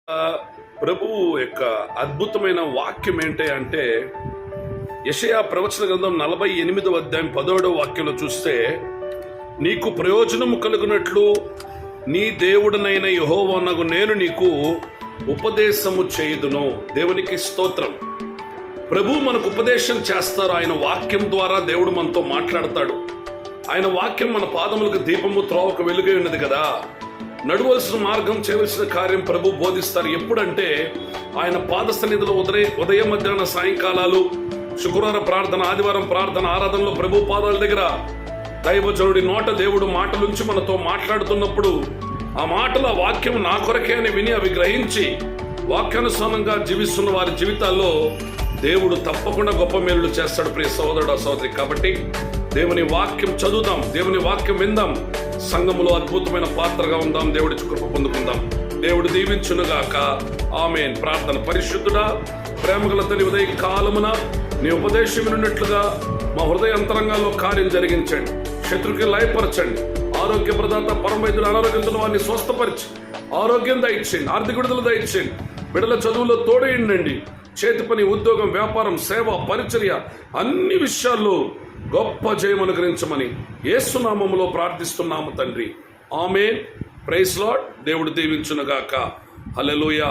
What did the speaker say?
ప్రభువు యొక్క అద్భుతమైన వాక్యం ఏంటి అంటే యెషయా ప్రవచన గ్రంథం 48వ అధ్యాయం 10వ వాక్యంలో చూస్తే, నీకు ప్రయోజనము కలుగునట్లు నీ దేవుడనైన యెహోవానగు నేను నీకు ఉపదేశము చేయుదును. దేవునికి స్తోత్రం. ప్రభు మనకు ఉపదేశం చేస్తారు. ఆయన వాక్యం ద్వారా దేవుడు మనతో మాట్లాడతాడు. ఆయన వాక్యం మన పాదములకు దీపము, త్రోవకు వెలుగై ఉన్నది కదా. నడవలసిన మార్గం, చేయవలసిన కార్యం ప్రభు బోధిస్తారు. ఎప్పుడంటే ఆయన పాద సన్నిధిలో ఉదయం మధ్యాహ్న సాయంకాలాలు, శుక్రవారం ప్రార్థన, ఆదివారం ప్రార్థన, ఆరాధనలో ప్రభు పాదాల దగ్గర దైవజనుడి నోట దేవుడు మాటలుంచి మనతో మాట్లాడుతున్నప్పుడు ఆ మాటల వాక్యం నా కొరకే అని విని అవి గ్రహించి వాక్యానుసారంగా జీవిస్తున్న వారి జీవితాల్లో దేవుడు తప్పకుండా గొప్ప మేలులు చేస్తాడు. ప్రియ సహోదరుడు, సహోదరి. కాబట్టి దేవుని వాక్యం చదువుదాం, దేవుని వాక్యం విందాం, సంఘములో అద్భుతమైన పాత్రగా ఉందాం, దేవుడి కృప పొందుకుందాం. దేవుడు దీవించునుగాక. ఆమేన్. ప్రార్థన. పరిశుద్ధుడా, ప్రేమగల తండ్రి, ఉదయ కాలమున నీ ఉపదేశం విన్నట్లుగా మా హృదయ అంతరంగాల్లో కార్యం జరిగించండి. శత్రుకి లయపరచండి. ఆరోగ్య ప్రదాత పరమైతుడు అనారోగ్యంతో వారిని స్వస్థపరిచి ఆరోగ్యం దయచేయండి, ఆర్థిక విడుదల దయచేయండి. బిడ్డల చదువులో తోడేయండి. చేతి పని, ఉద్యోగం, వ్యాపారం, సేవ, పరిచర్య అన్ని విషయాల్లో గొప్ప జయం అనుగ్రహించమని యేసు నామములో ప్రార్థిస్తున్నాము తండ్రి. ఆమేన్. Praise lord. దేవుడు దీవించునుగాక. హల్లెలూయా.